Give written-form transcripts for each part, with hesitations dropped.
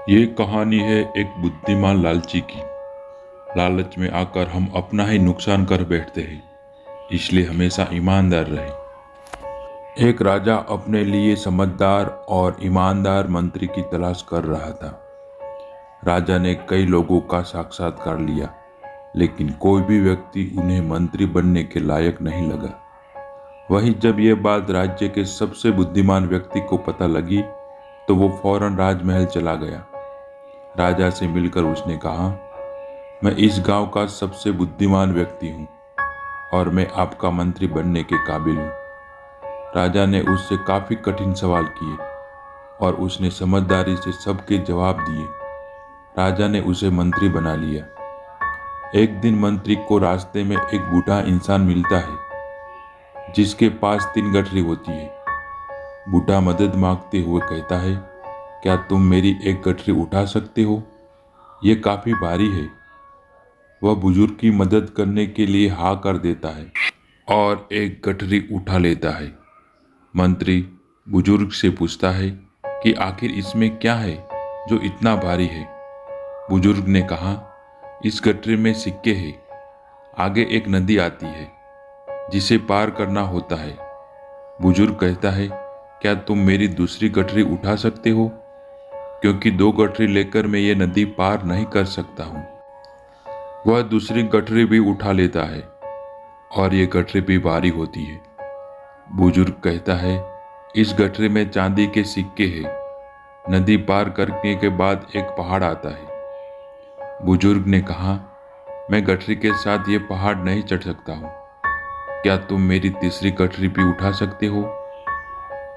ये कहानी है एक बुद्धिमान लालची की। लालच में आकर हम अपना ही नुकसान कर बैठते हैं, इसलिए हमेशा ईमानदार रहे। एक राजा अपने लिए समझदार और ईमानदार मंत्री की तलाश कर रहा था। राजा ने कई लोगों का साक्षात्कार लिया, लेकिन कोई भी व्यक्ति उन्हें मंत्री बनने के लायक नहीं लगा। वहीं जब यह बात राज्य के सबसे बुद्धिमान व्यक्ति को पता लगी, तो वो फौरन राजमहल चला गया। राजा से मिलकर उसने कहा, मैं इस गांव का सबसे बुद्धिमान व्यक्ति हूँ और मैं आपका मंत्री बनने के काबिल हूँ। राजा ने उससे काफी कठिन सवाल किए और उसने समझदारी से सबके जवाब दिए। राजा ने उसे मंत्री बना लिया। एक दिन मंत्री को रास्ते में एक बूढ़ा इंसान मिलता है, जिसके पास 3 गठरी होती है। बूढ़ा मदद मांगते हुए कहता है, क्या तुम मेरी एक गठरी उठा सकते हो? ये काफी भारी है। वह बुजुर्ग की मदद करने के लिए हाँ कर देता है और एक गठरी उठा लेता है। मंत्री बुजुर्ग से पूछता है कि आखिर इसमें क्या है जो इतना भारी है? बुजुर्ग ने कहा, इस गठरी में सिक्के हैं। आगे एक नदी आती है जिसे पार करना होता है। बुजुर्ग कहता है, क्या तुम मेरी दूसरी गठरी उठा सकते हो? क्योंकि 2 गठरी लेकर मैं ये नदी पार नहीं कर सकता हूँ। वह दूसरी गठरी भी उठा लेता है और ये गठरी भी भारी होती है। बुजुर्ग कहता है, इस गठरी में चांदी के सिक्के हैं। नदी पार करने के बाद एक पहाड़ आता है। बुजुर्ग ने कहा, मैं गठरी के साथ ये पहाड़ नहीं चढ़ सकता हूँ। क्या तुम मेरी तीसरी गठरी भी उठा सकते हो?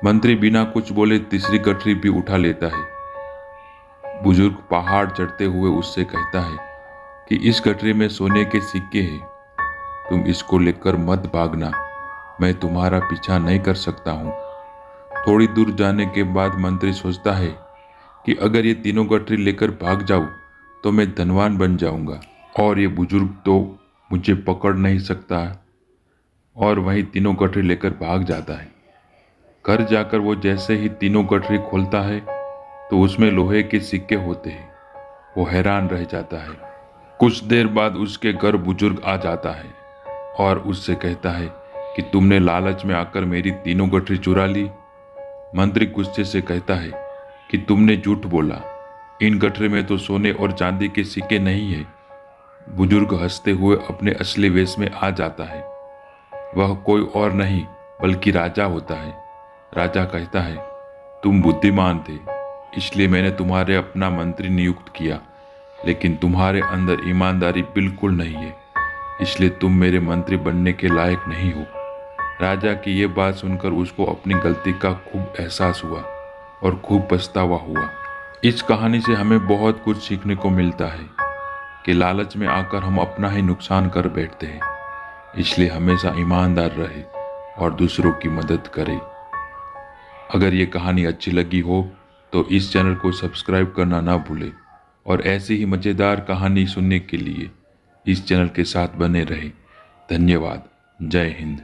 मंत्री बिना कुछ बोले तीसरी गठरी भी उठा लेता है। बुजुर्ग पहाड़ चढ़ते हुए उससे कहता है कि इस गठरी में सोने के सिक्के हैं। तुम इसको लेकर मत भागना, मैं तुम्हारा पीछा नहीं कर सकता हूँ। थोड़ी दूर जाने के बाद मंत्री सोचता है कि अगर ये तीनों गठरी लेकर भाग जाऊँ तो मैं धनवान बन जाऊंगा और ये बुजुर्ग तो मुझे पकड़ नहीं सकता। और वही तीनों गठरी लेकर भाग जाता है। घर जाकर वो जैसे ही तीनों गठरी खोलता है तो उसमें लोहे के सिक्के होते हैं। वो हैरान रह जाता है। कुछ देर बाद उसके घर बुजुर्ग आ जाता है और उससे कहता है कि तुमने लालच में आकर मेरी तीनों गठरी चुरा ली। मंत्री गुस्से से कहता है कि तुमने झूठ बोला, इन गठरी में तो सोने और चांदी के सिक्के नहीं है। बुजुर्ग हंसते हुए अपने असली वेश में आ जाता है। वह कोई और नहीं बल्कि राजा होता है। राजा कहता है, तुम बुद्धिमान थे, इसलिए मैंने तुम्हारे अपना मंत्री नियुक्त किया, लेकिन तुम्हारे अंदर ईमानदारी बिल्कुल नहीं है, इसलिए तुम मेरे मंत्री बनने के लायक नहीं हो। राजा की ये बात सुनकर उसको अपनी गलती का खूब एहसास हुआ और खूब पछतावा हुआ। इस कहानी से हमें बहुत कुछ सीखने को मिलता है कि लालच में आकर हम अपना ही नुकसान कर बैठते हैं, इसलिए हमेशा ईमानदार रहे और दूसरों की मदद करें। अगर ये कहानी अच्छी लगी हो तो इस चैनल को सब्सक्राइब करना ना भूलें और ऐसी ही मज़ेदार कहानी सुनने के लिए इस चैनल के साथ बने रहें। धन्यवाद। जय हिंद।